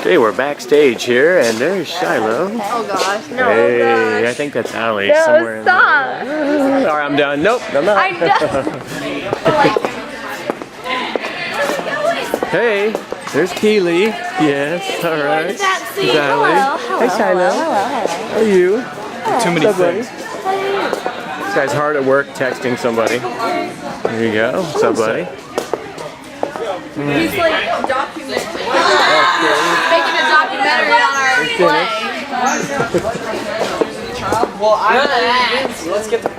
Okay, we're backstage here, and there's Shiloh. Oh gosh, no. Hey, I think that's Allie somewhere in stop. there. All right, I'm done. Nope, I'm not. I'm done. Hey, there's Keely. Yes, all right. What's that? See? There's Allie. Hello. Hey, Shiloh. How are you? Too many things. This guy's hard at work texting somebody. There you go. What's up, buddy? He's like making a documentary on our play. Well, let's get the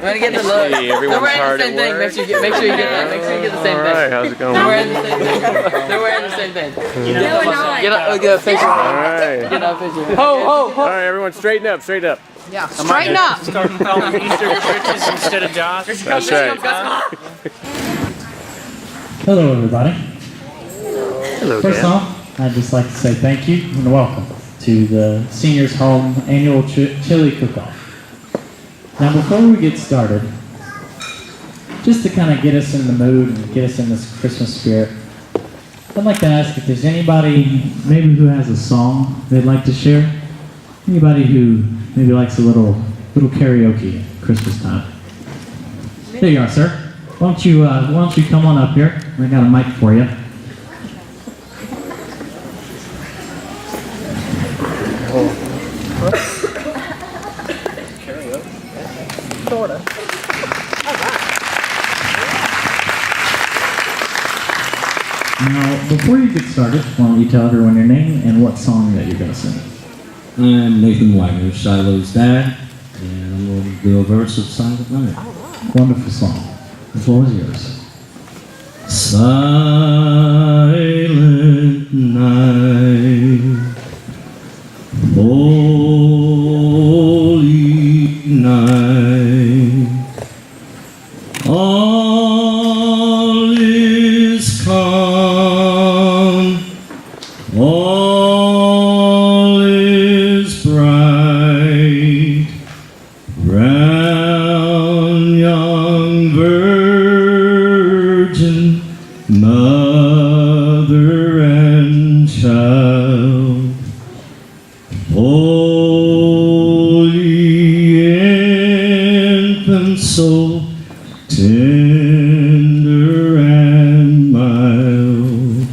look. Hey, everyone's hard at work. Make sure you get that. Make sure you get the same thing. All right, how's it going? They're wearing the same thing. They're wearing the same thing. No, we're not. Get a picture. All right. Get a picture. Ho. All right, everyone, straighten up, straighten up. Yeah. Straighten up. Start calling Easter churches instead of Josh. That's right. Hello, everybody. Hello, First Dan. off, I'd just like to say thank you and welcome to the Seniors Home Annual Chili Cook-Off. Now, before we get started, just to kind of get us in the mood and get us in this Christmas spirit, I'd like to ask if there's anybody maybe who has a song they'd like to share. Anybody who maybe likes a little karaoke at Christmas time. There you are, sir. Why don't you come on up here? I got a mic for you. Now, before you get started, why don't you tell everyone your name and what song that you're going to sing? I'm Nathan Wagner, Shiloh's dad, and I'm going to do a verse of Silent Night. Wonderful song. The floor is yours. Silent night, holy night, all is calm, all is bright, round young virgin, mother and child, holy infant, so tender and mild,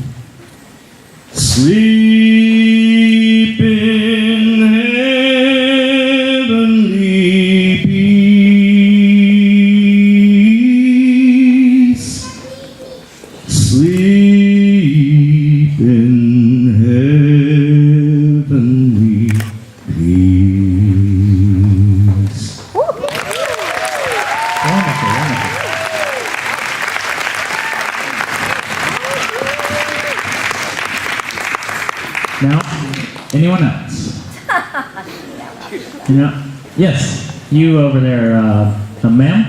sleep in heavenly peace, sleep in heavenly peace. Wonderful, wonderful. Now, anyone else? Yes, you over there, ma'am.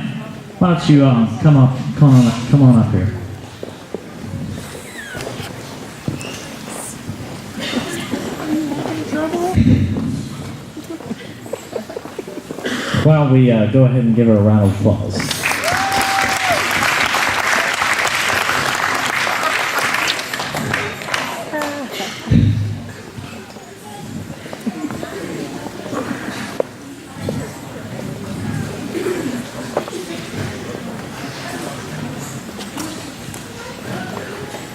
Why don't you come on up here? Why don't we go ahead and give her a round of applause?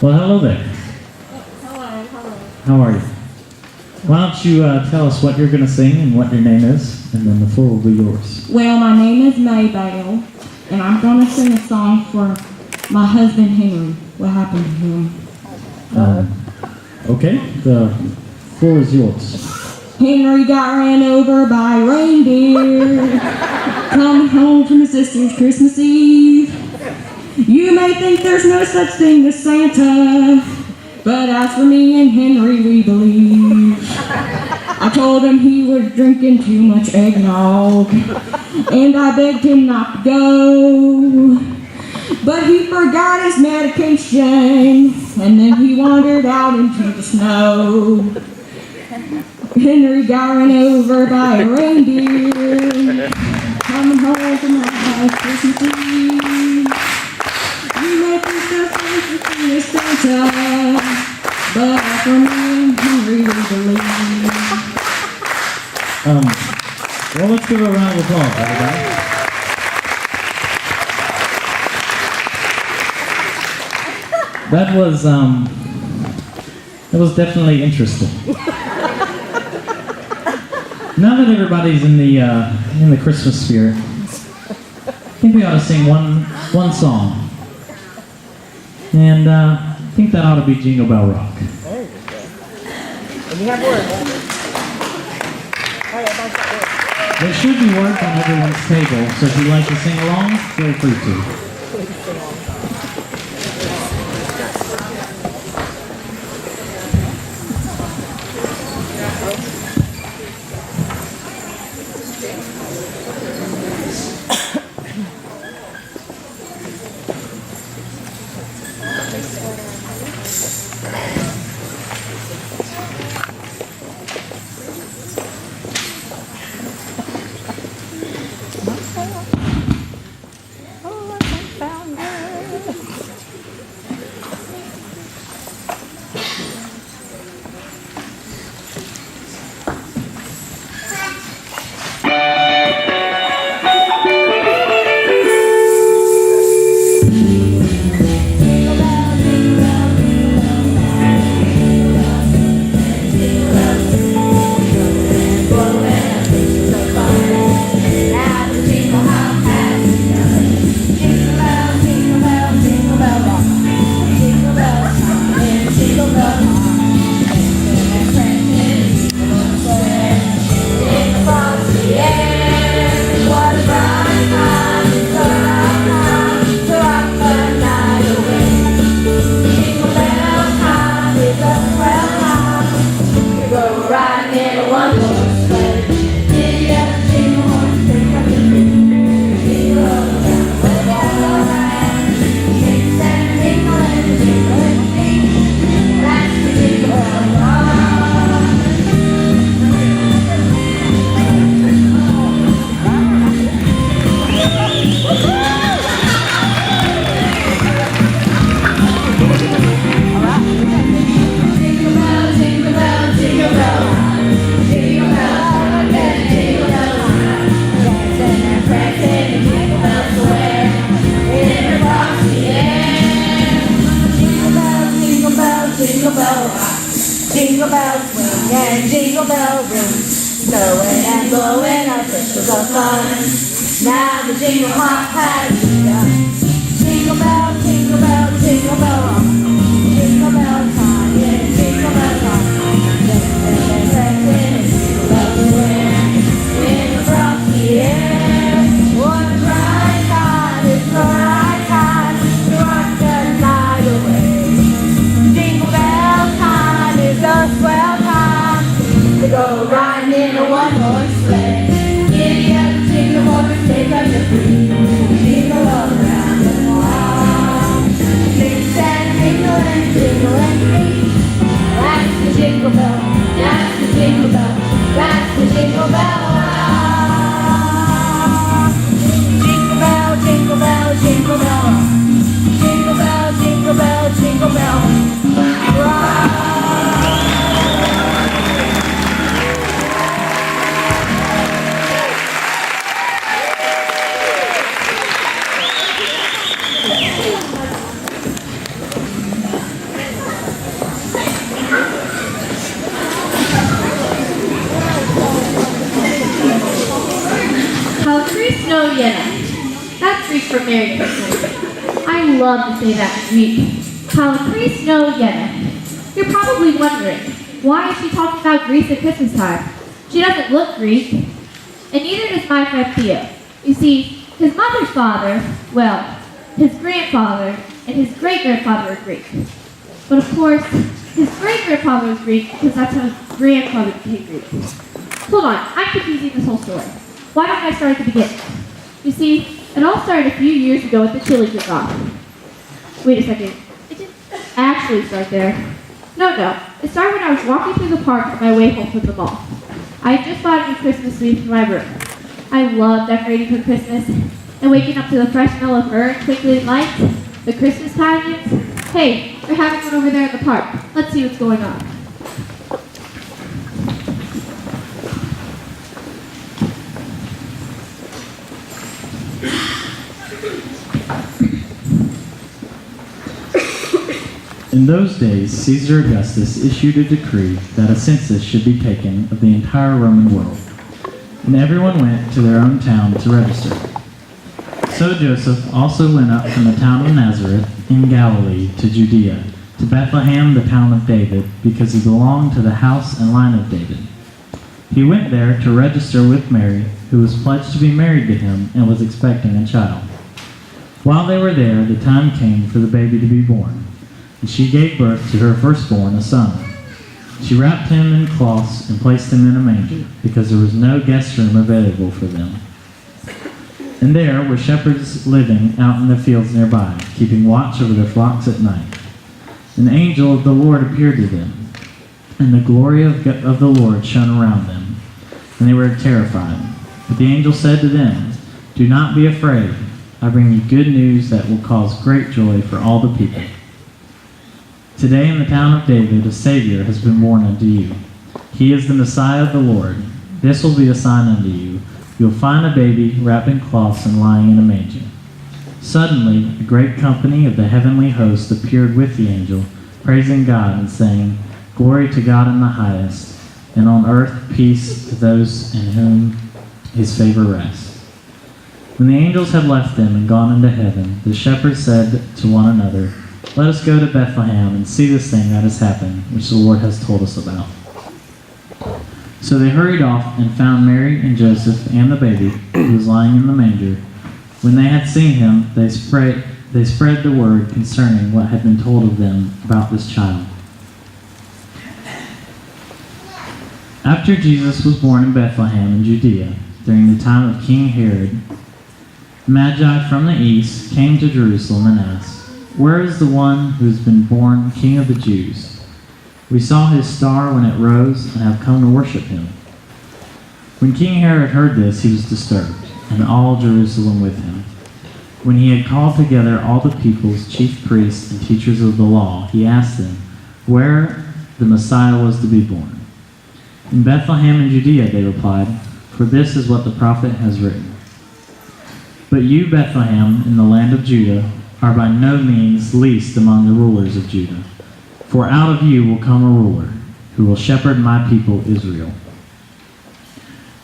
Well, hello there. Hello. How are you? Why don't you tell us what you're going to sing and what your name is, and then the floor will be yours. Well, my name is Maybelle, and I'm going to sing a song for my husband Henry. What happened to him? Okay, the floor is yours. Henry got ran over by a reindeer coming home from his sister's Christmas Eve. You may think there's no such thing as Santa, but as for me and Henry, we believe. I told him he was drinking too much eggnog, and I begged him not to go. But he forgot his medication, and then he wandered out into the snow. Henry got run over by a reindeer coming home from my house Christmas Eve. You may think there's no such thing as Santa, but for me and Henry, we believe. Well, let's give her a round of applause, everybody. That was definitely interesting. Now that everybody's in the Christmas spirit, I think we ought to sing one song, and I think that ought to be Jingle Bell Rock. There you go. And you have words. There should be words on everyone's table, so if you'd like to sing along, feel free to. Jingle bells swing and jingle bell ring, snowing and blowing our bushels of fun. Now the jingle hop has begun. Jingle bell, jingle bell, jingle bell rock. Jingle bell time, yeah, jingle bell rock. Jingle bells swing in the frosty air. What a bright time, it's the right time to rock the night away. Jingle bell time is a swell time to go riding in a one-horse sleigh. Giddy up, jingle horse, take up your feet. Jingle all around the wild. Mix and mingle and jingle and beat. That's the jingle bell, that's the jingle bell, that's the jingle bell rock. Jingle bell, jingle bell, jingle bell rock. Jingle bell, jingle bell, jingle bell rock. How trees snow yet. That tree's from Merry Christmas. I love to say that Greek. How trees snow yet. You're probably wondering, why is she talking about Greece at Christmas time? She doesn't look Greek. And neither does my friend Theo. You see, his mother's father, well, his grandfather and his great-grandfather are Greek. But of course, his great-grandfather was Greek because that's how his grandfather became Greek. Hold on, I'm confusing this whole story. Why don't I start at the beginning? You see, it all started a few years ago at the chili cook-off. Wait a second, it didn't actually start there. No, it started when I was walking through the park on my way home from the mall. I had just bought a new Christmas tree for my room. I love decorating for Christmas and waking up to the fresh smell of fur and twinkling lights, the Christmas pageants. Hey, they're having one over there in the park. Let's see what's going on. In those days, Caesar Augustus issued a decree that a census should be taken of the entire Roman world, and everyone went to their own town to register. So Joseph also went up from the town of Nazareth in Galilee to Judea, to Bethlehem, the town of David, because he belonged to the house and line of David. He went there to register with Mary, who was pledged to be married to him and was expecting a child. While they were there, the time came for the baby to be born, and she gave birth to her firstborn, a son. She wrapped him in cloths and placed him in a manger, because there was no guest room available for them. And there were shepherds living out in the fields nearby, keeping watch over their flocks at night. An angel of the Lord appeared to them, and the glory of the Lord shone around them, and they were terrified. But the angel said to them, "Do not be afraid. I bring you good news that will cause great joy for all the people. Today in the town of David a Savior has been born unto you. He is the Messiah of the Lord. This will be a sign unto you. You'll find a baby wrapped in cloths and lying in a manger." Suddenly a great company of the heavenly host appeared with the angel, praising God and saying, "Glory to God in the highest, and on earth peace to those in whom his favor rests." When the angels had left them and gone into heaven, the shepherds said to one another, "Let us go to Bethlehem and see this thing that has happened, which the Lord has told us about." So they hurried off and found Mary and Joseph and the baby, who was lying in the manger. When they had seen him, they spread the word concerning what had been told of them about this child. After Jesus was born in Bethlehem in Judea, during the time of King Herod, Magi from the east came to Jerusalem and asked, "Where is the one who has been born King of the Jews? We saw his star when it rose and have come to worship him." When King Herod heard this, he was disturbed, and all Jerusalem with him. When he had called together all the people's chief priests and teachers of the law, he asked them where the Messiah was to be born. "In Bethlehem in Judea," they replied, "for this is what the prophet has written. But you, Bethlehem, in the land of Judah, are by no means least among the rulers of Judah. For out of you will come a ruler, who will shepherd my people Israel."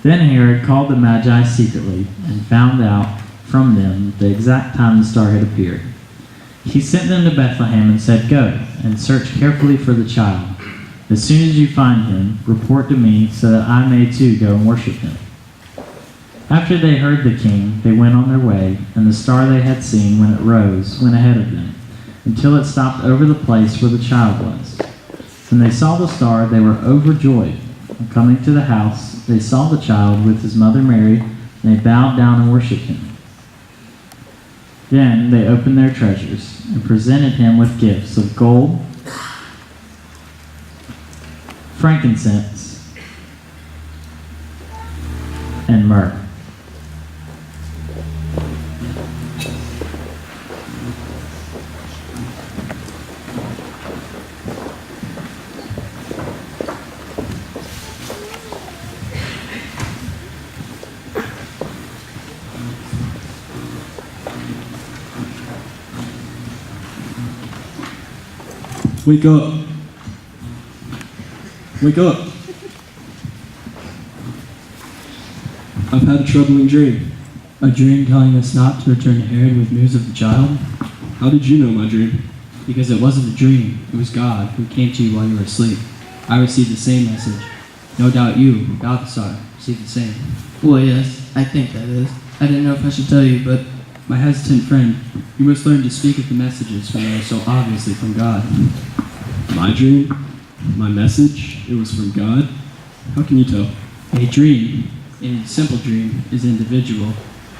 Then Herod called the Magi secretly, and found out from them the exact time the star had appeared. He sent them to Bethlehem and said, "Go, and search carefully for the child. As soon as you find him, report to me, so that I may too go and worship him." After they heard the king, they went on their way, and the star they had seen when it rose went ahead of them, until it stopped over the place where the child was. When they saw the star, they were overjoyed. And coming to the house, they saw the child with his mother Mary, and they bowed down and worshipped him. Then they opened their treasures and presented him with gifts of gold, frankincense, and myrrh. Wake up. Wake up. I've had a troubling dream. A dream telling us not to return to Herod with news of the child? How did you know my dream? Because it wasn't a dream. It was God who came to you while you were asleep. I received the same message. No doubt you, who got the star, received the same. Well, yes, I think that is. I didn't know if I should tell you, but my hesitant friend, you must learn to speak with the messages when they are so obviously from God. My dream? My message? It was from God? How can you tell? A dream, a simple dream, is individual,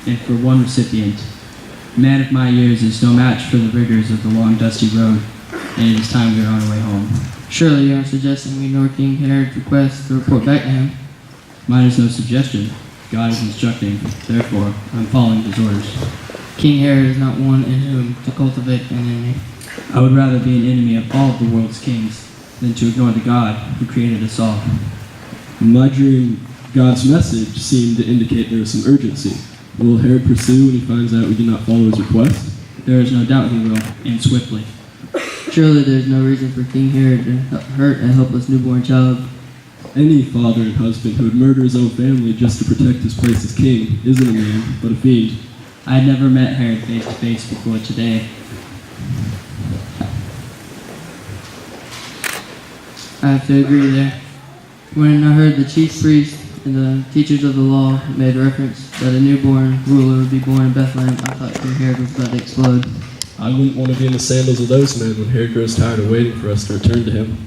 and for one recipient. A man of my years is no match for the rigors of the long dusty road, and it is time we are on our way home. Surely you aren't suggesting we ignore King Herod's request to report back to him? Mine is no suggestion. God is instructing. Therefore, I'm following his orders. King Herod is not one in whom to cultivate an enemy. I would rather be an enemy of all of the world's kings than to ignore the God who created us all. In my dream, God's message seemed to indicate there was some urgency. Will Herod pursue when he finds out we do not follow his request? There is no doubt he will, and swiftly. Surely there is no reason for King Herod to hurt a helpless newborn child. Any father and husband who would murder his own family just to protect his place as king isn't a man, but a fiend. I had never met Herod face to face before today. I have to agree there. When I heard the chief priests and the teachers of the law made reference that a newborn ruler would be born in Bethlehem, I thought King Herod was about to explode. I wouldn't want to be in the sandals of those men when Herod grows tired of waiting for us to return to him.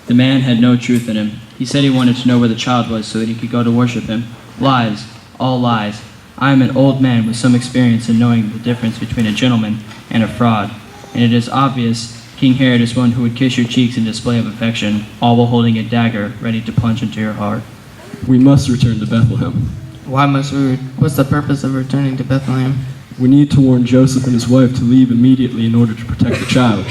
The man had no truth in him. He said he wanted to know where the child was so that he could go to worship him. Lies, all lies. I am an old man with some experience in knowing the difference between a gentleman and a fraud, and it is obvious King Herod is one who would kiss your cheeks in display of affection, all while holding a dagger ready to plunge into your heart. We must return to Bethlehem. Why must we? What's the purpose of returning to Bethlehem? We need to warn Joseph and his wife to leave immediately in order to protect the child.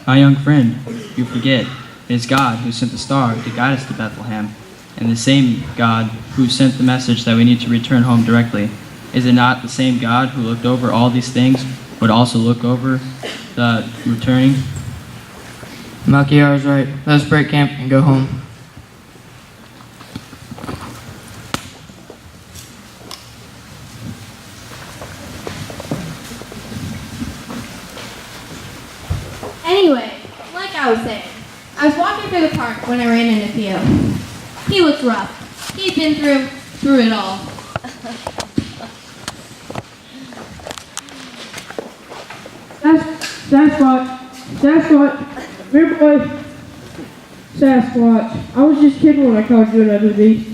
My young friend, you forget, it is God who sent the star to guide us to Bethlehem, and the same God who sent the message that we need to return home directly. Is it not the same God who looked over all these things would also look over the returning? Melchior is right. Let us break camp and go home. Anyway, like I was saying, I was walking through the park when I ran into Theo. He looked rough. He'd been through it all. Sasquatch, your boy, Sasquatch. I was just kidding when I called you another beast.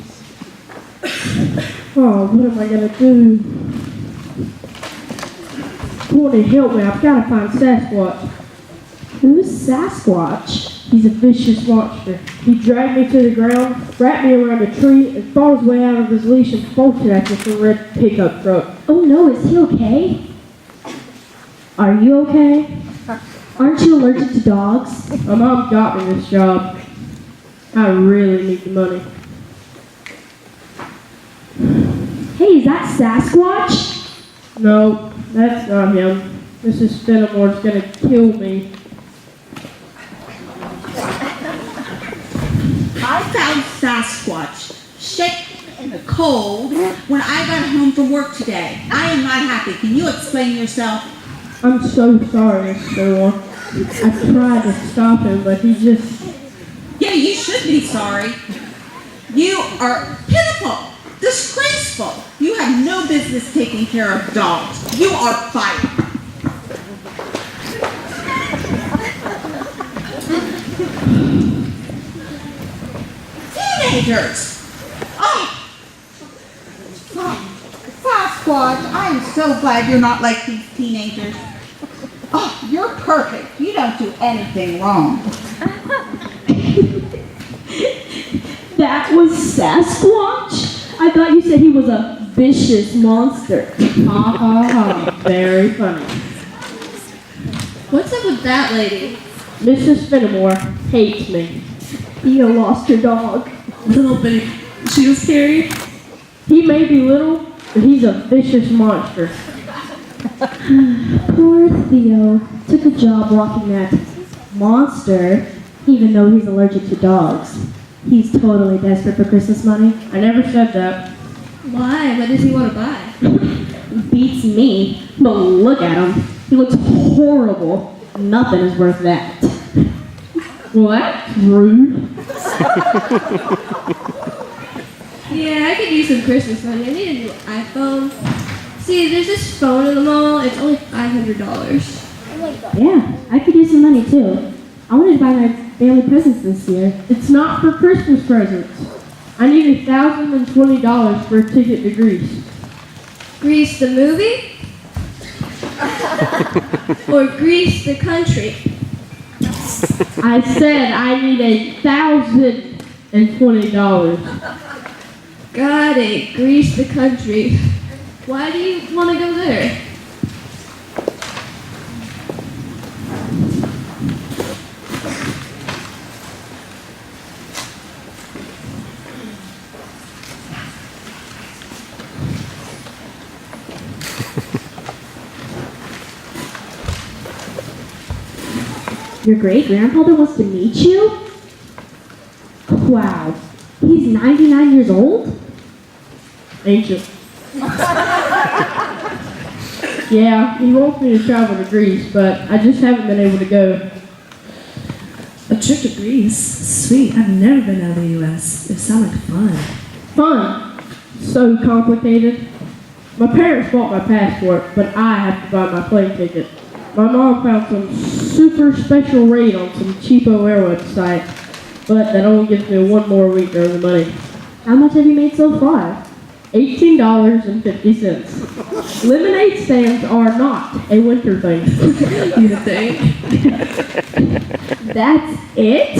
Oh, what am I gonna do? Courtney, help me, I've gotta find Sasquatch. Who's Sasquatch? He's a vicious monster. He dragged me to the ground, wrapped me around a tree, and fought his way out of his leash and bolted at me from a red pickup truck. Oh no, is he okay? Are you okay? Aren't you allergic to dogs? My mom got me this job. I really need the money. Hey, is that Sasquatch? No, that's not him. Mrs. Fenimore's gonna kill me. I found Sasquatch shaking in the cold when I got home from work today. I am not happy. Can you explain yourself? I'm so sorry, Mrs. Fenimore. I tried to stop him, but he just... Yeah, you should be sorry. You are pitiful, disgraceful. You have no business taking care of dogs. You are fired. Teenagers! Oh! Sasquatch, I am so glad you're not like these teenagers. Oh, you're perfect. You don't do anything wrong. That was Sasquatch? I thought you said he was a vicious monster. Ha ha ha. Very funny. What's up with that lady? Mrs. Fenimore hates me. Theo lost her dog. Little bitty. She was scary. He may be little, but he's a vicious monster. Poor Theo. Took a job walking that monster, even though he's allergic to dogs. He's totally desperate for Christmas money. I never said that. Why? What does he want to buy? Beats me. But look at him. He looks horrible. Nothing is worth that. Well, that's rude. Yeah, I could use some Christmas money. I need a new iPhone. See, there's this phone in the mall. It's only $500. Yeah, I could use some money too. I wanted to buy my family presents this year. It's not for Christmas presents. I need $1,020 for a ticket to Greece. Grease the movie? Or Grease the country? I said I need $1,020. Got it. Grease the country. Why do you want to go there? Your great-grandfather wants to meet you? Wow. He's 99 years old? Ancient. Yeah, he wants me to travel to Greece, but I just haven't been able to go. A trip to Greece? Sweet. I've never been out of the U.S. It sounds like fun. Fun. So complicated. My parents bought my passport, but I have to buy my plane ticket. My mom found some super special rate on some cheapo air website, but that only gives me one more week to earn the money. How much have you made so far? $18.50. Lemonade stands are not a winter thing. You think? That's it?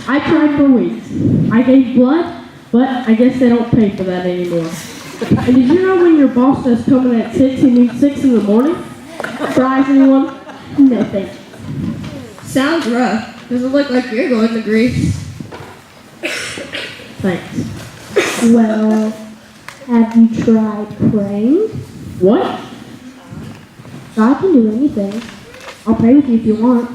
I tried for weeks. I gave blood, but I guess they don't pay for that anymore. And did you know when your boss says coming at 6, he means 6 in the morning? Fries, anyone? No thanks. Sounds rough. Doesn't look like you're going to Greece. Thanks. Well, have you tried praying? What? God can do anything. I'll pray with you if you want.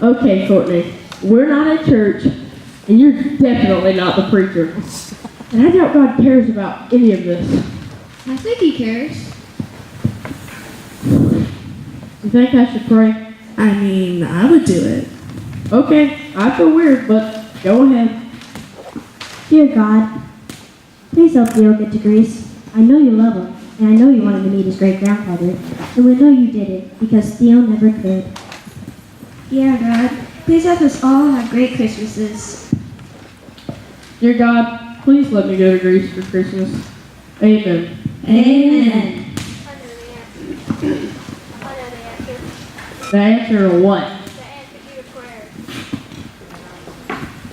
Okay, Courtney. We're not at church, and you're definitely not the preacher. And I doubt God cares about any of this. I think he cares. You think I should pray? I mean, I would do it. Okay, I feel weird, but go ahead. Dear God, please help Theo get to Greece. I know you love him, and I know you want him to meet his great-grandfather, and we know you did it, because Theo never could. Yeah, God, please help us all have great Christmases. Dear God, please let me go to Greece for Christmas. Amen. Amen. The answer to what?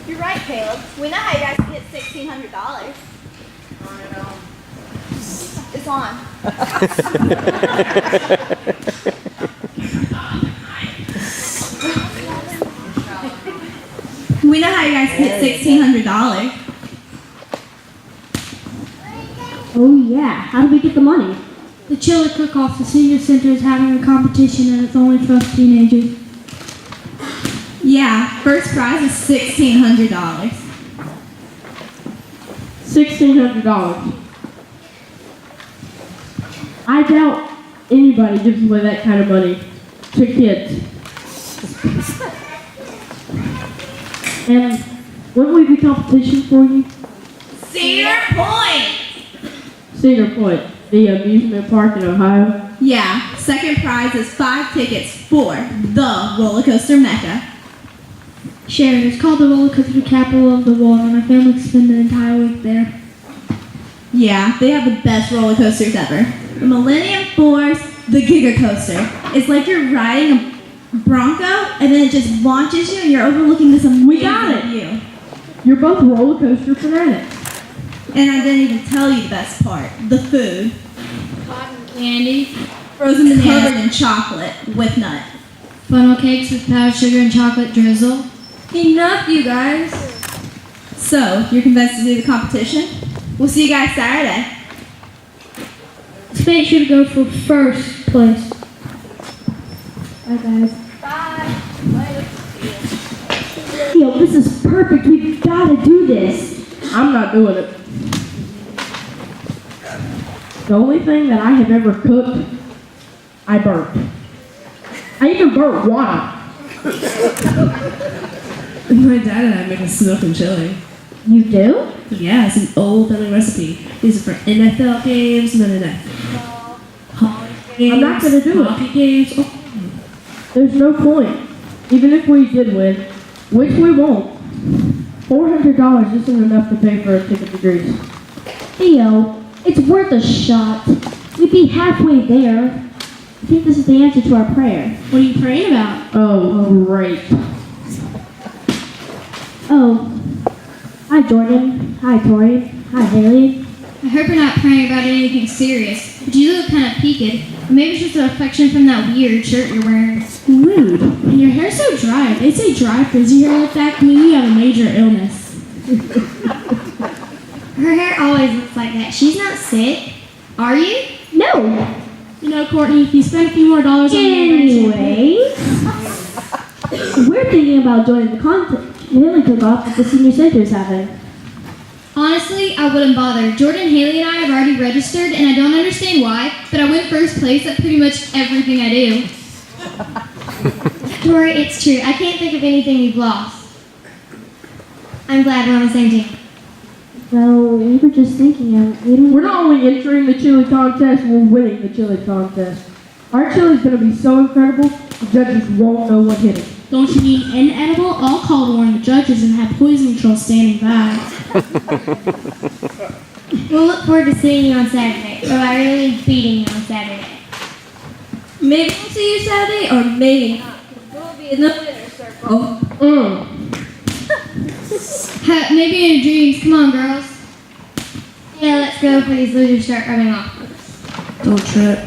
You're right, Caleb. We know how you guys can get $1,600. It's on. We know how you guys can get $1,600. Oh yeah, how do we get the money? The Chili Cook-Off, the senior center is having a competition and it's only for us teenagers. Yeah, first prize is $1,600. $1,600. I doubt anybody gives away that kind of money to kids. And when will be competition for you? Cedar Point! Cedar Point, the amusement park in Ohio. Yeah, second prize is 5 tickets for the roller coaster Mecca. Sharon, it's called the roller coaster capital of the world, and my family spent an entire week there. Yeah, they have the best roller coasters ever. The Millennium Force, the Giga Coaster. It's like you're riding a Bronco, and then it just launches you, and you're overlooking this amazing view. You're both roller coaster fanatics. And I didn't even tell you the best part, the food. Cotton candy. Frozen bananas covered in chocolate with nut. Funnel cakes with powdered sugar and chocolate drizzle. Enough, you guys. So, you're convinced to do the competition? We'll see you guys Saturday. Spade should go for first place. Bye guys. Bye. Theo, this is perfect. We've got to do this. I'm not doing it. The only thing that I have ever cooked, I burnt. I even burnt water. My dad and I make a smoking chili. You do? Yeah, it's an old family recipe. These are for NFL games, no. I'm not going to do hockey it. games. Oh. There's no point. Even if we did win, which we won't. $400 isn't enough to pay for a ticket to Greece. Theo, it's worth a shot. We'd be halfway there. I think this is the answer to our prayer. What are you praying about? Oh, great. Oh. Hi, Jordan. Hi, Tori. Hi, Haley. I hope you're not praying about anything serious, but you look kind of peaked. Maybe it's just a reflection from that weird shirt you're wearing. Rude. And your hair's so dry. They say dry, frizzy hair like that can mean you have a major illness. Her hair always looks like that. She's not sick. Are you? No. You know, Courtney, if you spend a few more dollars on your Anyways. We're thinking about joining the Haley cook-off that the senior center is having. Honestly, I wouldn't bother. Jordan, Haley, and I have already registered, and I don't understand why, but I win first place at pretty much everything I do. Tori, it's true. I can't think of anything we've lost. I'm glad we're on the same team. Well, we were just thinking we're not only entering the chili contest, we're winning the chili contest. Our chili's going to be so incredible, the judges won't know what hit it. Don't you mean inedible? I'll call to warn the judges and have poison control standing by. We'll look forward to seeing you on Saturday, or by really beating you on Saturday. Maybe we'll see you Saturday, or maybe not. We'll be in the winner's circle. Maybe in your dreams. Come on, girls. Yeah, let's go before these losers start rubbing off. Don't trip.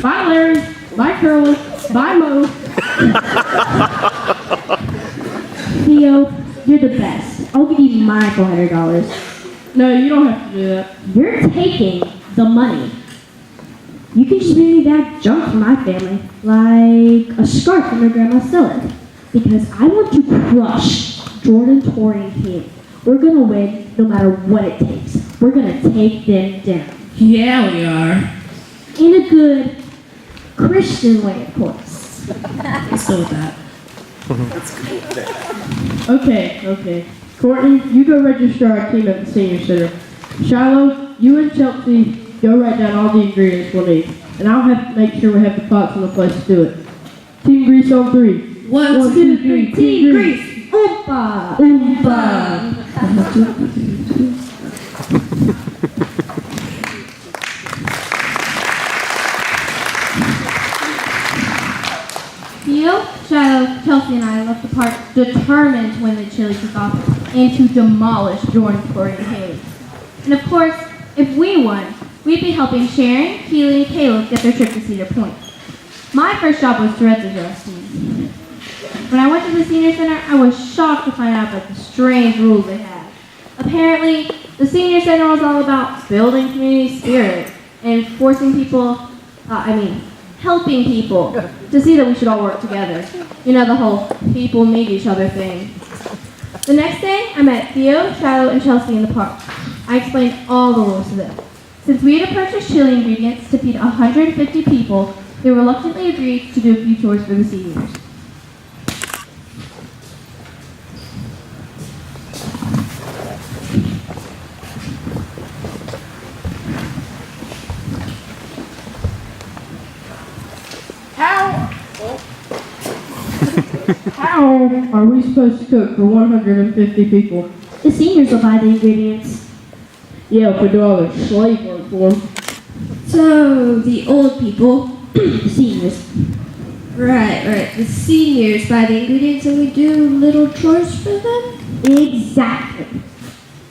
Bye, Larry. Bye, Curly. Bye, Mo. Theo, you're the best. I'll give you my $400. No, you don't have to do that. You're taking the money. You can just bring me back junk from my family, like a scarf from my grandma's cellar. Because I want to crush Jordan, Tori, and Haley. We're going to win no matter what it takes. We're going to take them down. Yeah, we are. In a good Christian way, of course. Let's go with that. Okay. Courtney, you go register our team at the senior center. Shiloh, you and Chelsea go write down all the ingredients we'll need. And I'll have to make sure we have the pots and the place to do it. Team Grease on 3. 1, 2, 3, Team Grease. Oompa! Oompa! Theo, Shiloh, Chelsea, and I left the park determined to win the chili cook-off and to demolish Jordan, Tori, and Haley. And of course, if we won, we'd be helping Sharon, Keely, and Caleb get their trip to Cedar Point. My first job was to register us team. When I went to the senior center, I was shocked to find out about the strange rules they had. Apparently, the senior center was all about building community spirit and helping people to see that we should all work together. You know, the whole people need each other thing. The next day, I met Theo, Shiloh, and Chelsea in the park. I explained all the rules to them. Since we had to purchase chili ingredients to feed 150 people, they reluctantly agreed to do a few chores for the seniors. How are we supposed to cook for 150 people? The seniors will buy the ingredients. Yeah, if we do all the slave work for them. So, the old people, The seniors. right, the seniors buy the ingredients and we do little chores for them? Exactly.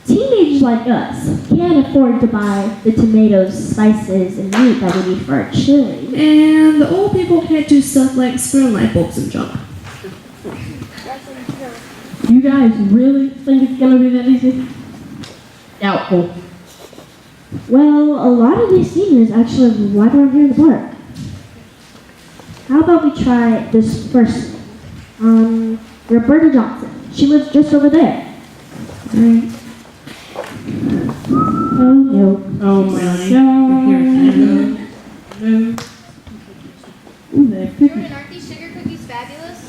Teenagers like us can't afford to buy the tomatoes, spices, and meat that we need for our chili. And the old people can't do stuff like screw light bulbs and junk. You guys really think it's gonna be that easy? Doubtful. Well, a lot of these seniors actually live right around here in the park. How about we try this person? Roberta Johnson. She lives just over there. Right. Oh no. Oh my god. No. Ooh, they have cookies. Aren't these sugar cookies fabulous?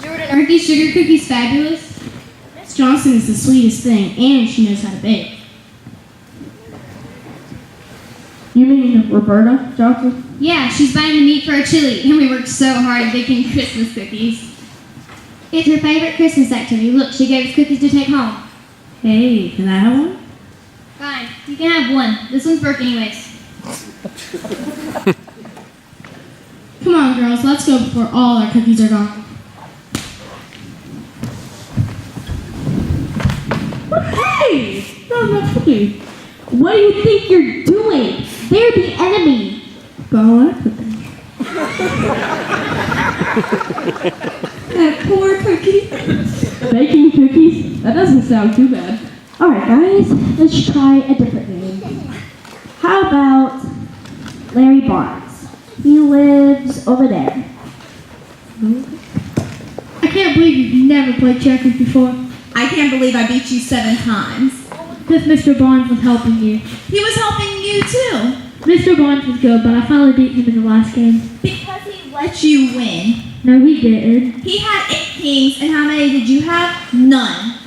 Jordan, Aren't these sugar cookies fabulous? Miss Johnson is the sweetest thing, and she knows how to bake. You mean Roberta Johnson? Yeah, she's buying the meat for our chili, and we worked so hard baking Christmas cookies. It's her favorite Christmas activity. Look, she gave us cookies to take home. Hey, can I have one? Fine, you can have one. This one's broken anyways. Come on, girls, let's go before all our cookies are gone. Hey! Not enough cookies. What do you think you're doing? They're the enemy. Got a lot of cookies. That poor cookie. Baking cookies? That doesn't sound too bad. Alright guys, let's try a different game. How about Larry Barnes? He lives over there. I can't believe you've never played checkers before. I can't believe I beat you 7 times. Because Mr. Barnes was helping you. He was helping you too. Mr. Barnes was good, but I finally beat him in the last game. Because he let you win. No, he didn't. He had 8 kings, and how many did you have? None.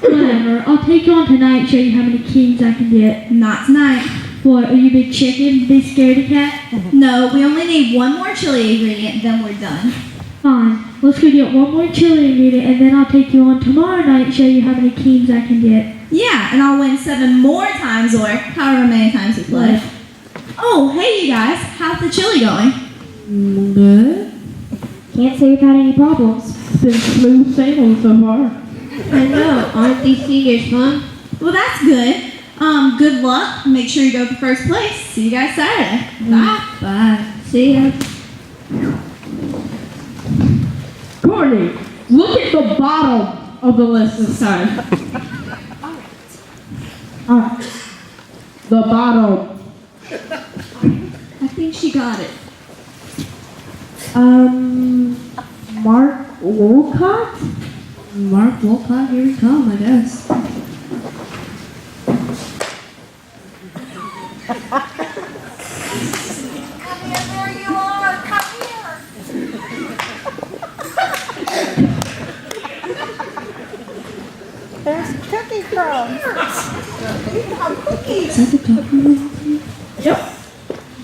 Whatever. I'll take you on tonight and show you how many kings I can get. Not tonight. What, are you big chicken, big scaredy cat? No, we only need 1 more chili ingredient, then we're done. Fine. Let's go get 1 more chili ingredient, and then I'll take you on tomorrow night and show you how many kings I can get. Yeah, and I'll win 7 more times, or however many times we play. Oh, hey you guys, how's the chili going? Good. Can't say we've had any problems. It's been smooth sailing so far. I know. Aren't these seniors fun? Well, that's good. Good luck. Make sure you go for first place. See you guys Saturday. Bye. Bye. See ya. Courtney, look at the bottom of the list this time. Alright. The bottom. I think she got it. Mark Wolcott? Mark Wolcott, here we come, I guess. There's cookie crumbs. Cookies. Is that the top one? Yep.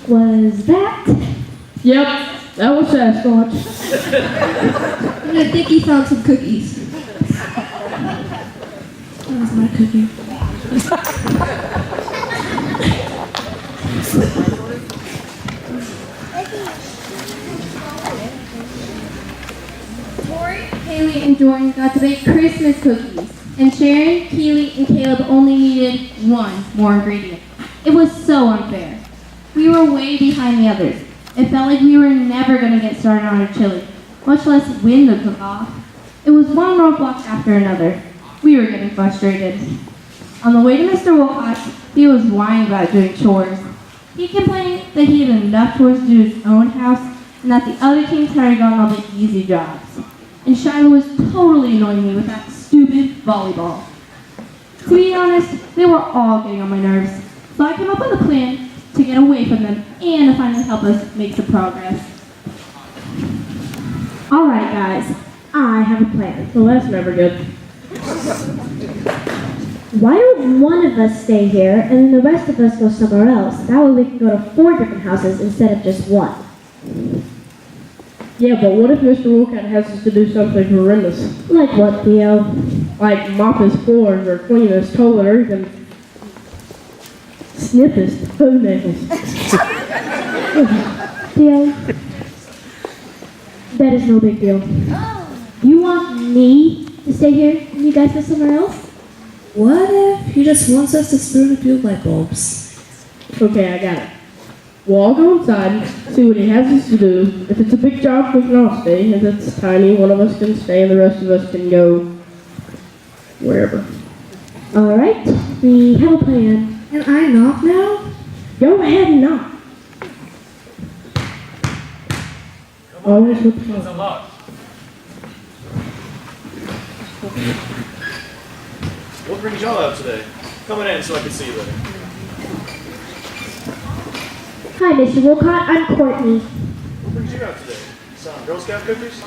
Was that? Yep. That was Sasquatch. I think he found some cookies. That was my cookie. Tori, Haley, and Jordan got to bake Christmas cookies, and Sharon, Keely, and Caleb only needed 1 more ingredient. It was so unfair. We were way behind the others. It felt like we were never going to get started on our chili, much less win the cook-off. It was one roadblock after another. We were getting frustrated. On the way to Mr. Wolcott's, he was whining about doing chores. He complained that he had enough chores to do his own house, and that the other kings had gotten all the easy jobs. And Shiloh was totally annoying me with that stupid volleyball. To be honest, they were all getting on my nerves. So I came up with a plan to get away from them and to finally help us make some progress. Alright guys, I have a plan. Well, that's never good. Why don't one of us stay here and then the rest of us go somewhere else? That way we can go to 4 different houses instead of just 1. Yeah, but what if Mr. Wolcott has us to do something horrendous? Like what, Theo? Like mop his floors or clean his toilet or even snip his toenails. Theo, that is no big deal. You want me to stay here and you guys go somewhere else? What if he just wants us to spoon a few light bulbs? Okay, I got it. We'll all go inside, see what he has us to do. If it's a big job, we can all stay. If it's tiny, one of us can stay and the rest of us can go wherever. Alright, we have a plan. And I knock now? Go ahead and knock. Always with the unlocked. What brings y'all out today? Coming in so I can see you better. Hi, Mr. Wolcott. I'm Courtney. What brings you out today? Some Girl Scout cookies?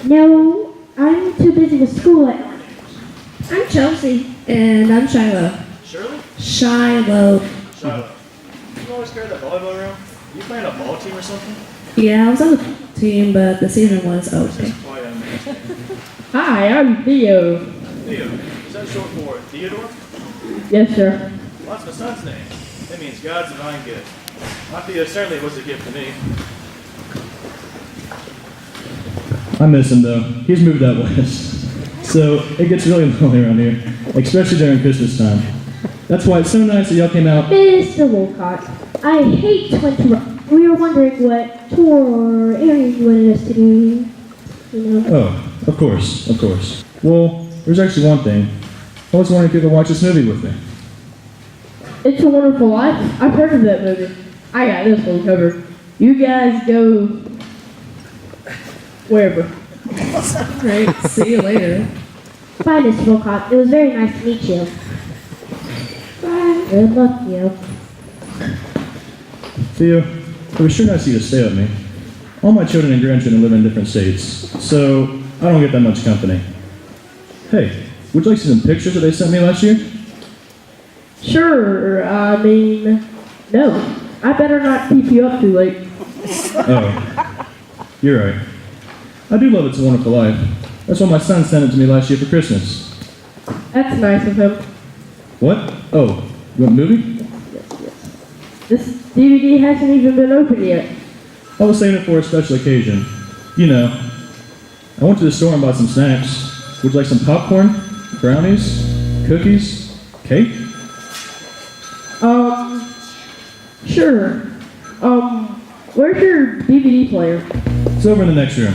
No, I'm too busy with school. I'm Chelsea. And I'm Shiloh. Shirley? Shiloh. Shiloh. You always carry that volleyball around? You playing a ball team or something? Yeah, I was on the team, but the season was okay. Quite amazing. Hi, I'm Theo. Theo, is that short for Theodore? Yes, sir. Well, that's my son's name. That means God's divine gift. My Theo certainly was a gift to me. I miss him though. He's moved out west. So it gets really lonely around here, especially during Christmas time. That's why it's so nice that y'all came out. Mr. Wolcott, I hate to interrupt. We were wondering what tour or area you wanted us to do. You know. Oh, of course, of course. Well, there's actually one thing. I was wondering if you could watch this movie with me. It's a Wonderful Life? I've heard of that movie. I got this one covered. You guys go wherever. Great. See you later. Bye, Mr. Wilcott. It was very nice to meet you. Bye. Good luck, Theo. Theo, it was sure nice of you to stay with me. All my children and grandchildren live in different states, so I don't get that much company. Hey, would you like to see some pictures that they sent me last year? Sure, I mean, no. I better not keep you up too late. Oh, you're right. I do love It's a Wonderful Life. That's why my son sent it to me last year for Christmas. That's nice of him. What? Oh, you want a movie? This DVD hasn't even been opened yet. I was saving it for a special occasion. You know, I went to the store and bought some snacks. Would you like some popcorn, brownies, cookies, cake? Sure. Where's your DVD player? It's over in the next room.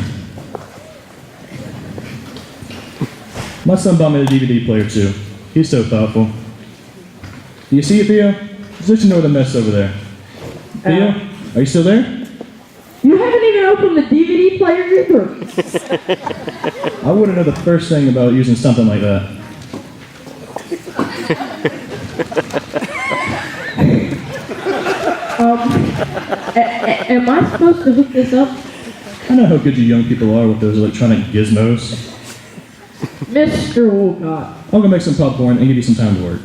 My son bought me the DVD player too. He's so thoughtful. Do you see it, Theo? Just let you know the mess over there. Theo, are you still there? You haven't even opened the DVD player either. I wouldn't know the first thing about using something like that. Am I supposed to hook this up? I know how good you young people are with those electronic gizmos. Mr. Wolcott. I'll go make some popcorn and give you some time to work.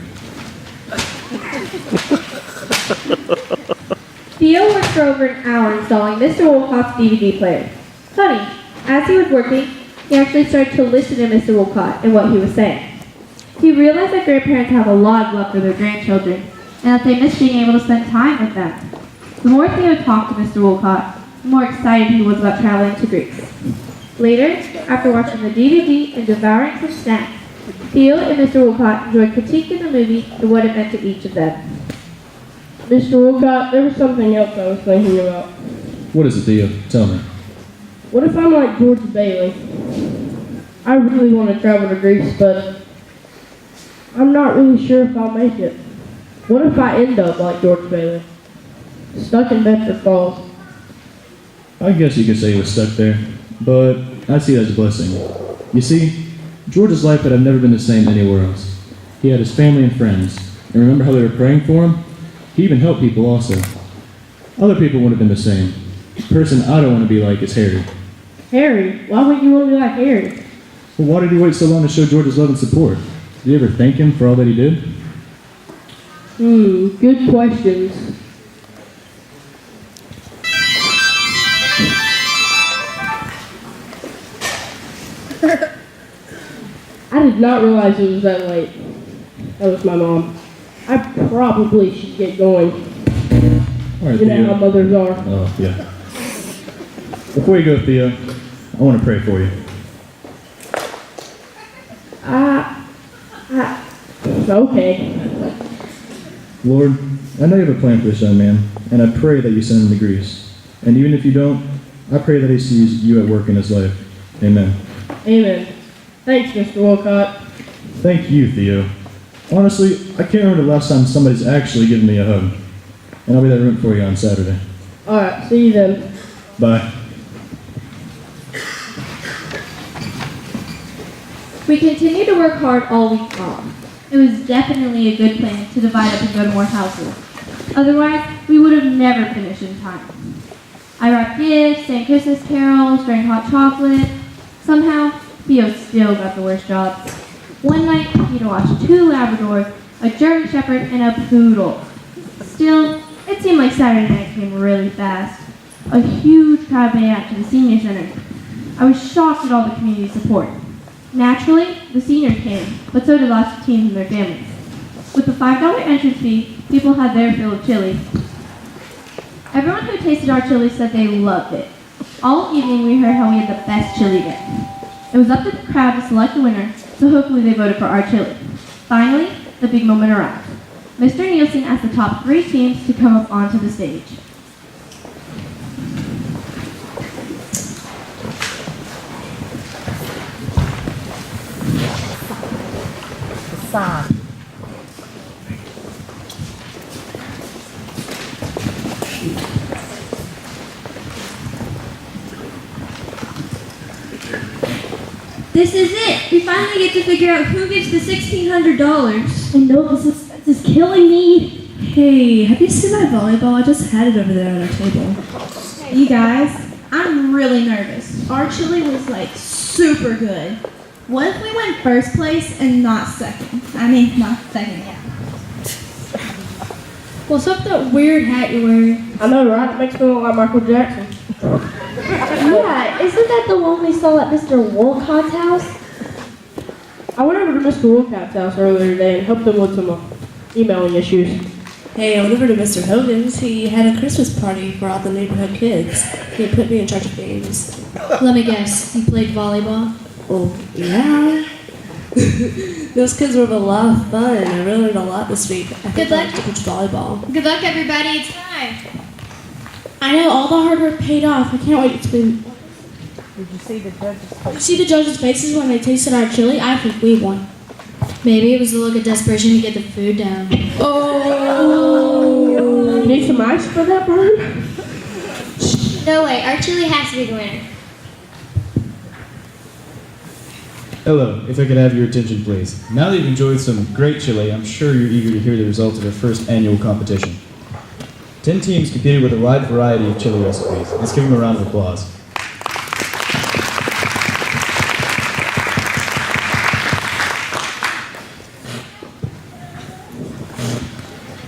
Theo worked for over an hour installing Mr. Wolcott's DVD player. Funny, as he was working, he actually started to listen to Mr. Wolcott and what he was saying. He realized that grandparents have a lot of love for their grandchildren, and that they miss being able to spend time with them. The more Theo talked to Mr. Wolcott, the more excited he was about traveling to Greece. Later, after watching the DVD and devouring some snacks, Theo and Mr. Wolcott enjoyed critiquing the movie and what it meant to each of them. Mr. Wolcott, there was something else I was thinking about. What is it, Theo? Tell me. What if I'm like George Bailey? I really want to travel to Greece, but I'm not really sure if I'll make it. What if I end up like George Bailey? Stuck in Bedford Falls. I guess you could say he was stuck there, but I see it as a blessing. You see, George's life had never been the same anywhere else. He had his family and friends, and remember how they were praying for him? He even helped people also. Other people would have been the same. The person I don't want to be like is Harry. Harry? Why would you want to be like Harry? Well, why did he wait so long to show George's love and support? Did you ever thank him for all that he did? Good questions. I did not realize it was that late. That was my mom. I probably should get going. All right, You know Theo. how mothers are. Oh, yeah. Before you go, Theo, I want to pray for you. Okay. Lord, I know you have a plan for this young man, and I pray that you send him to Greece. And even if you don't, I pray that he sees you at work in his life. Amen. Amen. Thanks, Mr. Wolcott. Thank you, Theo. Honestly, I can't remember the last time somebody's actually given me a hug. And I'll be there rooting for you on Saturday. Alright, see you then. Bye. We continued to work hard all week long. It was definitely a good plan to divide up and go to more houses. Otherwise, we would have never finished in time. I wrapped gifts, sang Christmas carols, drank hot chocolate. Somehow, Theo still got the worst jobs. One night, he had to watch 2 Labradors, a German Shepherd, and a Poodle. Still, it seemed like Saturday night came really fast. A huge crowd made out to the senior center. I was shocked at all the community support. Naturally, the seniors came, but so did lots of teens and their families. With the $5 entrance fee, people had their fill of chili. Everyone who tasted our chili said they loved it. All evening, we heard how we had the best chili yet. It was up to the crowd to select a winner, so hopefully they voted for our chili. Finally, the big moment arrived. Mr. Nielsen asked the top 3 teams to come up onto the stage. This is it. We finally get to figure out who gets the $1,600. I know this is killing me. Hey, have you seen my volleyball? I just had it over there on our table. You guys, I'm really nervous. Our chili was like super good. What if we went first place and not second? I mean, not second, yeah. What's up that weird hat you're wearing? I know, right? It makes me look like Michael Jackson. Yeah, isn't that the one we saw at Mr. Wolcott's house? I went over to Mr. Wolcott's house earlier today and helped him with some emailing issues. Hey, I went over to Mr. Hogan's. He had a Christmas party for all the neighborhood kids. He put me in charge of games. Let me guess, you played volleyball? Oh, yeah. Those kids were a lot of fun. I really learned a lot this week. I think I like to coach volleyball. Good luck, everybody. It's time. I know all the hard work paid off. I can't wait to win. Did you see the judges? Did you see the judges' faces when they tasted our chili? I think we won. Maybe it was the look of desperation to get the food down. Oh! You need some ice for that, Brian? No way, our chili has to be the winner. Hello, if I could have your attention, please. Now that you've enjoyed some great chili, I'm sure you're eager to hear the results of our first annual competition. 10 teams competed with a wide variety of chili recipes. Let's give them a round of applause.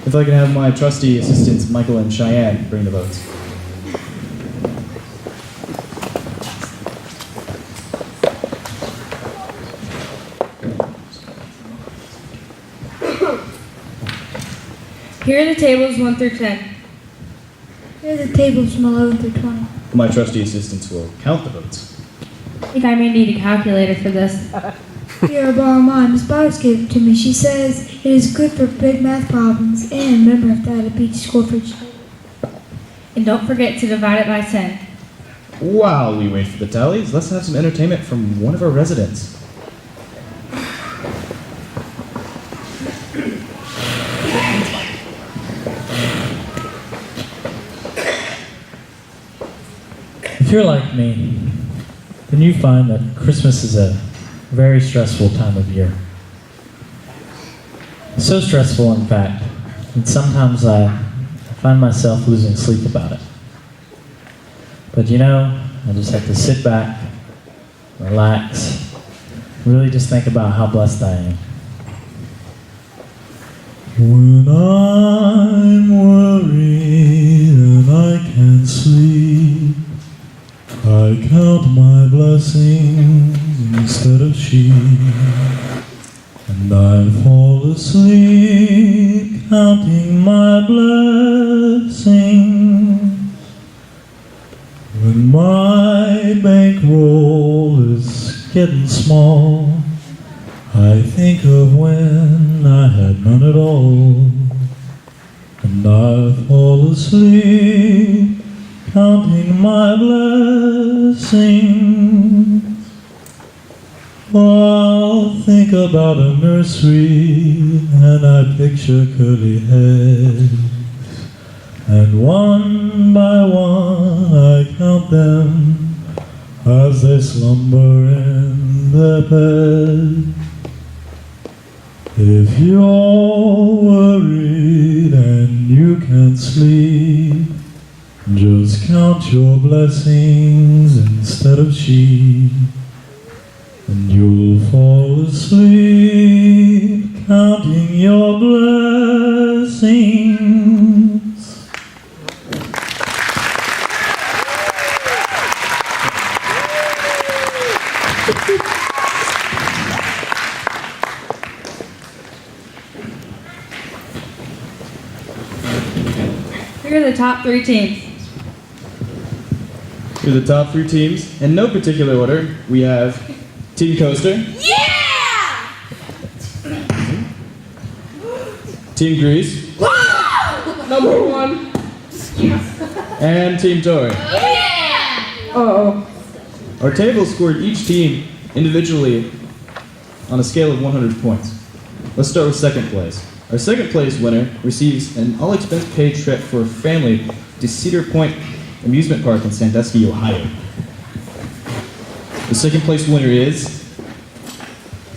If I can have my trusty assistants, Michael and Cheyenne, bring the votes. Here are the tables 1 through 10. Here are the tables from 11 through 20. My trusty assistants will count the votes. I think I may need a calculator for this. Here, I borrow mine. Miss Byers gave it to me. She says it is good for big math problems. And remember, if that, a beach score for each table. And don't forget to divide it by 10. While we wait for the tallies, let's have some entertainment from one of our residents. If you're like me, then you find that Christmas is a very stressful time of year. So stressful, in fact, that sometimes I find myself losing sleep about it. But you know, I just have to sit back, relax, really just think about how blessed I am. When I'm worried and I can't sleep, I count my blessings instead of sheep, and I fall asleep counting my blessings. When my bankroll is getting small, I think of when I had none at all, and I fall asleep counting my blessings. I'll think about a nursery and I picture curly heads, and one by one I count them as they slumber in their bed. If you're worried and you can't sleep, just count your blessings instead of sheep, and you'll fall asleep counting your blessings. Here are the top 3 teams. Here are the top 3 teams. In no particular order, we have Team Coaster. Yeah! Team Grease. Number 1. And Team Toy. Yeah! Uh-oh. Our table scored each team individually on a scale of 100 points. Let's start with second place. Our second place winner receives an all-expense paid trip for a family to Cedar Point Amusement Park in Sandusky, Ohio. The second place winner is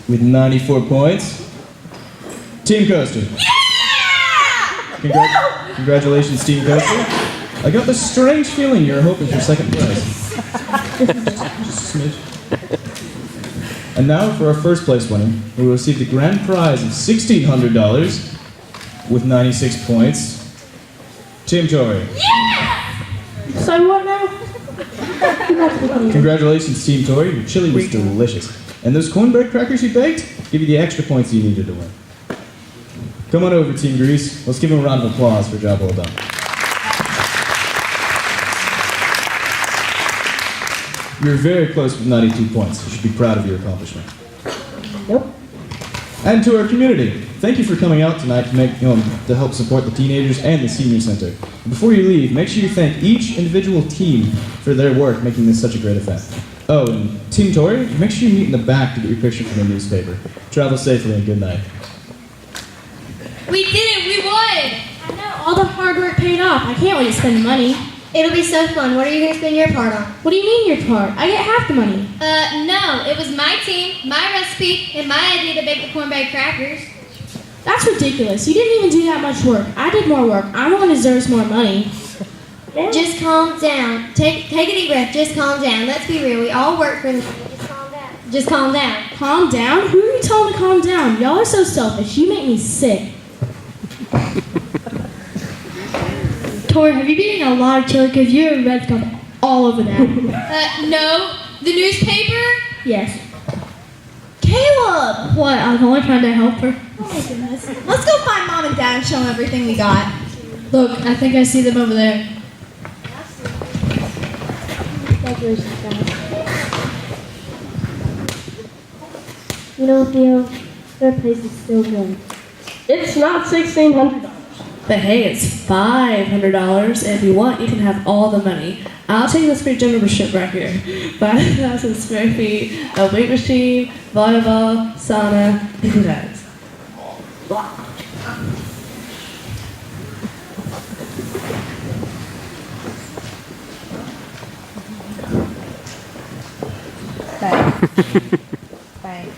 with 94 points. Team Coaster. Congratulations, Team Coaster. I got the strange feeling you're hoping for second place. Just a smidge. And now for our first place winner, who will receive the grand prize of $1,600 with 96 points. Team Tori. So what now? Congratulations, Team Tori. Your chili was delicious. And those cornbread crackers you baked give you the extra points you needed to win. Come on over, Team Grease. Let's give them a round of applause for a job well done. You're very close with 92 points. You should be proud of your accomplishment. Nope. And to our community, thank you for coming out tonight to help support the teenagers and the senior center. Before you leave, make sure you thank each individual team for their work making this such a great event. Oh, and Team Tori, make sure you meet in the back to get your picture from the newspaper. Travel safely and good night. We did it! We won! I know, all the hard work paid off. I can't wait to spend the money. It'll be so fun. What are you going to spend your part on? What do you mean your part? I get half the money. No. It was my team, my recipe, and my idea to bake the cornbread crackers. That's ridiculous. You didn't even do that much work. I did more work. I'm the one who deserves more money. Just calm down. Take a deep breath. Just calm down. Let's be real. We all work for the money. Just calm down. Just calm down. Calm down? Who are you telling to calm down? Y'all are so selfish. You make me sick. Tori, have you been eating a lot of chili? Because your red come all over that. No. The newspaper? Yes. Caleb! What? I was only trying to help her. Oh my goodness. Let's go find Mom and Dad and show them everything we got. Look, I think I see them over there. Congratulations, guys. You know, Theo, their place is still good. It's not $1,600. But hey, it's $500, and if you want, you can have all the money. I'll take this free gym membership right here. 5,000 square feet, a weight machine, volleyball, sauna, and bags. Thanks.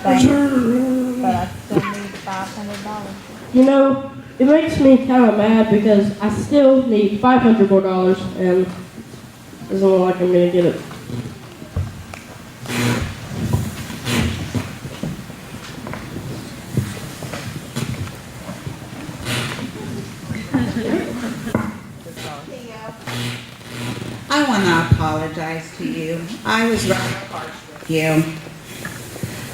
But I still need $500. You know, it makes me kind of mad because I still need $500 more and doesn't look like I'm going to get it. I want to apologize to you. I was rather harsh with you.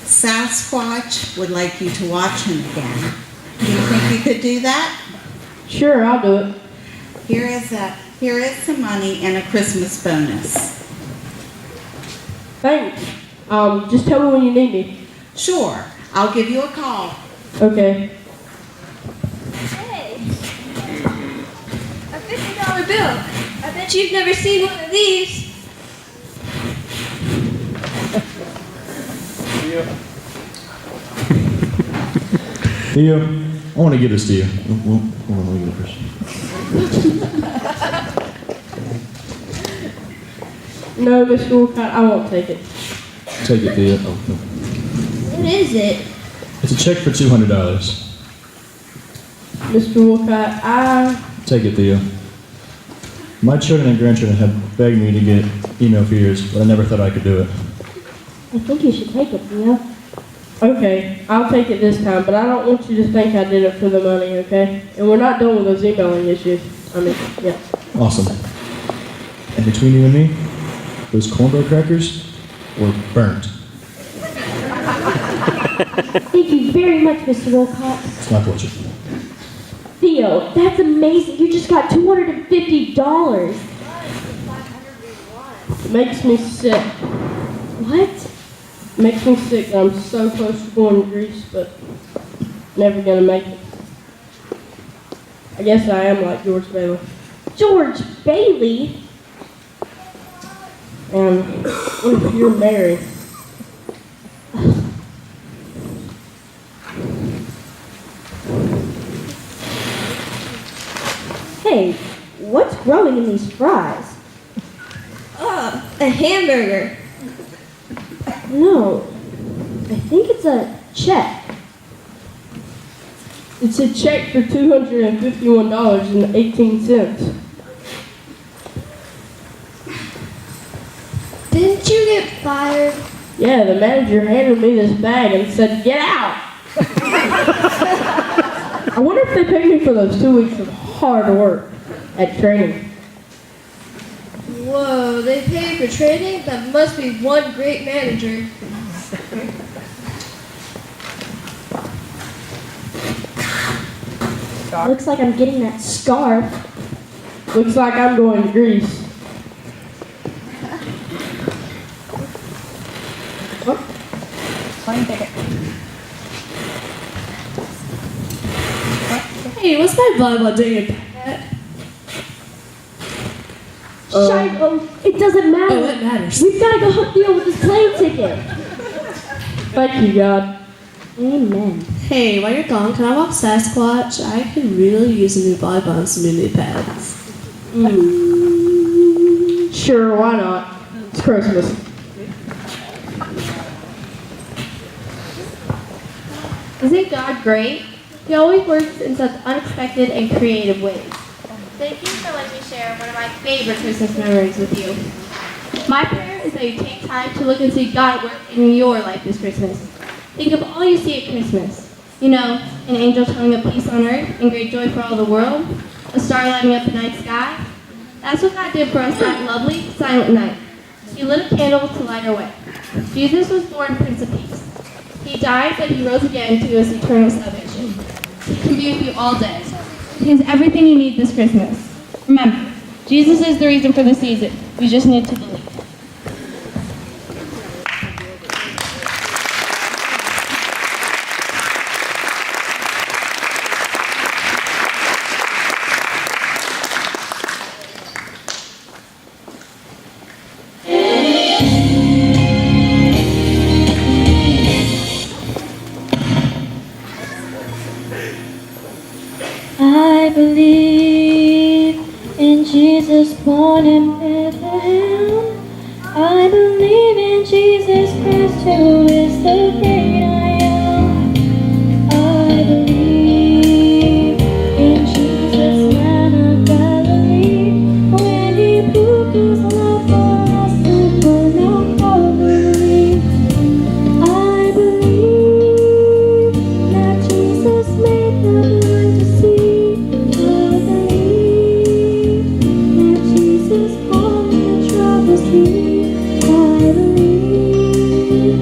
Sasquatch would like you to watch him again. Do you think you could do that? Sure, I'll do it. Here is some money and a Christmas bonus. Thanks. Just tell me when you need me. Sure. I'll give you a call. Okay. Hey. A $50 bill. I bet you've never seen one of these. Theo, I want to give this to you. Well, hold on, let me get it first. No, Mr. Wolcott, I won't take it. Take it, Theo. Oh, no. What is it? It's a check for $200. Mr. Wolcott, Take it, Theo. My children and grandchildren have begged me to get email for years, but I never thought I could do it. I think you should take it, Theo. Okay, I'll take it this time, but I don't want you to think I did it for the money, okay? And we're not done with those emailing issues. Yeah. Awesome. And between you and me, those cornbread crackers were burnt. Thank you very much, Mr. Wilcox. It's my pleasure. Theo, that's amazing. You just got $250. It makes me sick. What? It makes me sick that I'm so close to going to Greece, but never gonna make it. I guess I am like George Bailey. George Bailey? And what if you're married? Hey, what's growing in these fries? A hamburger. No, I think it's a check. It's a check for $251.18. Didn't you get fired? Yeah, the manager handed me this bag and said, "Get out!" I wonder if they paid me for those 2 weeks of hard work at training. Whoa, they paid for training? That must be one great manager. Looks like I'm getting that scarf. Looks like I'm going to Greece. Plane ticket. Hey, what's my volleyball doing? It doesn't matter. Oh, it matters. We've got to go deal with this plane ticket. Thank you, God. Amen. Hey, while you're gone, can I walk Sasquatch? I could really use a new volleyball and some new knee pads. Sure, why not? It's Christmas. Isn't God great? He always works in such unexpected and creative ways. Thank you for letting me share one of my favorite Christmas memories with you. My prayer is that you take time to look and see God at work in your life this Christmas. Think of all you see at Christmas. You know, an angel telling of peace on earth and great joy for all the world, a star lighting up the night sky. That's what God did for us that lovely, silent night. He lit a candle to light our way. Jesus was born Prince of Peace. He died, but he rose again to give us eternal salvation. He can be with you all day. He has everything you need this Christmas. Remember, Jesus is the reason for the season. We just need to believe. I believe in Jesus born in Bethlehem. I believe in Jesus Christ who is the great I am. I believe in Jesus, man of Galilee, when he proved his love for us upon Calvary. I believe that Jesus made the blind to see. I believe that Jesus calmed the troubled sea. I believe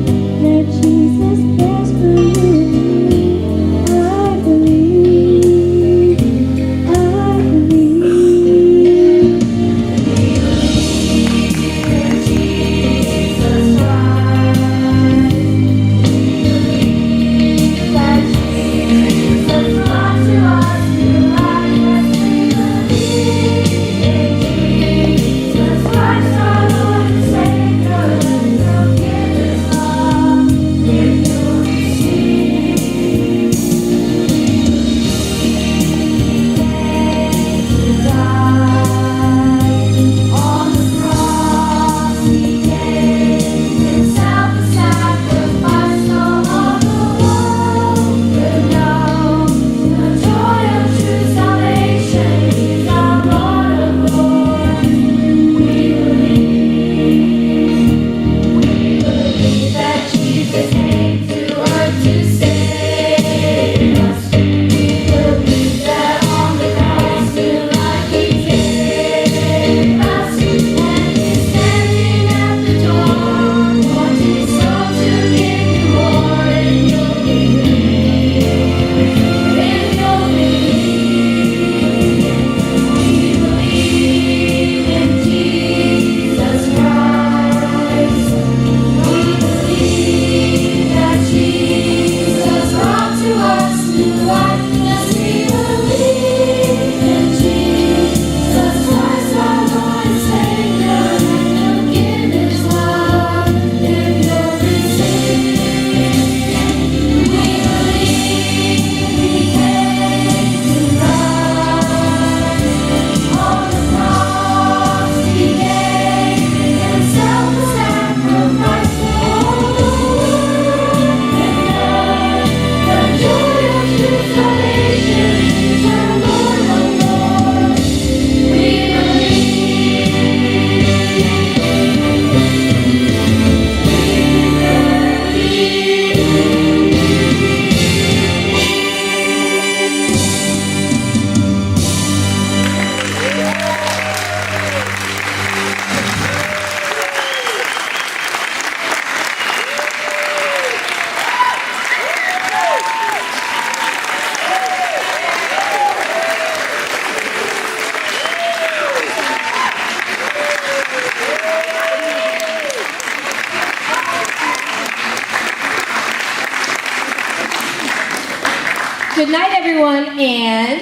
Good night, everyone, and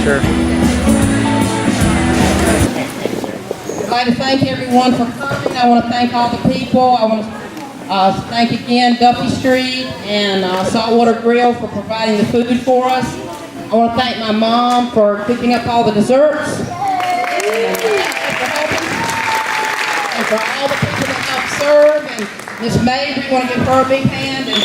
Sure. I'd like to thank everyone for coming. I want to thank all the people. I want to thank again Duffy Street and Saltwater Grill for providing the food for us. I want to thank my mom for cooking up all the desserts. And for all the people that helped serve. And Miss May, we want to give her a big hand. And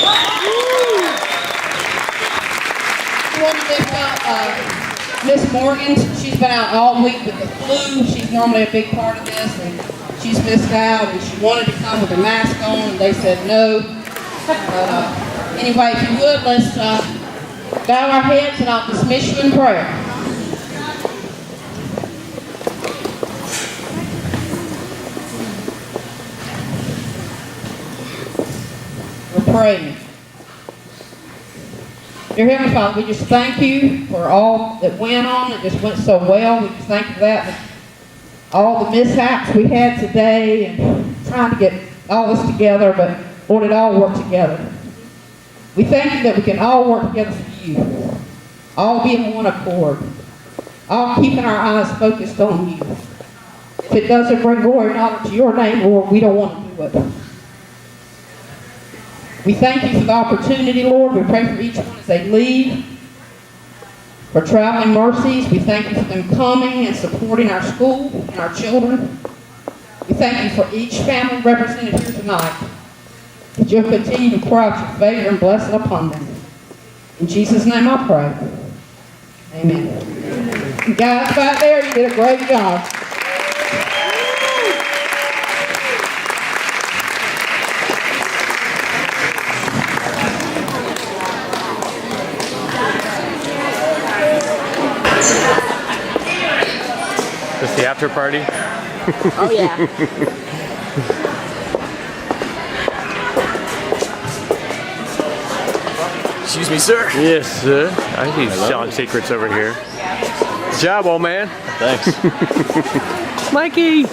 we want to lift up Miss Morgan. She's been out all week with the flu. She's normally a big part of this, and she's missed out. And she wanted to come with her mask on, and they said no. But anyway, if you would, let's bow our heads, and I'll dismiss you in prayer. We're praying. Dear Heavenly Father, we just thank you for all that went on. It just went so well. We just thank you for that. All the mishaps we had today and trying to get all this together, but Lord, it all worked together. We thank you that we can all work together for you. All be in one accord. All keeping our eyes focused on you. If it doesn't bring glory and honor to your name, Lord, we don't want to do it. We thank you for the opportunity, Lord. We pray for each one as they leave. For traveling mercies, we thank you for them coming and supporting our school and our children. We thank you for each family represented here tonight. That you'll continue to pour out your favor and blessing upon them. In Jesus' name I pray. Amen. You guys back there, you did a great job. This the after party? Oh yeah. Excuse me, sir. Yes, sir. I think he's selling secrets over here. Good job, old man. Thanks. Mikey.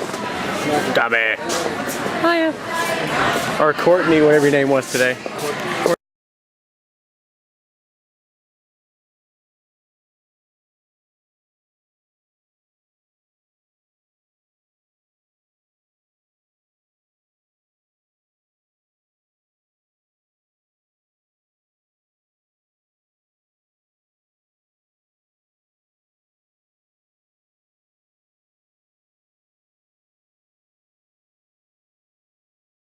Tommy. Hiya. Or Courtney, whatever your name was today.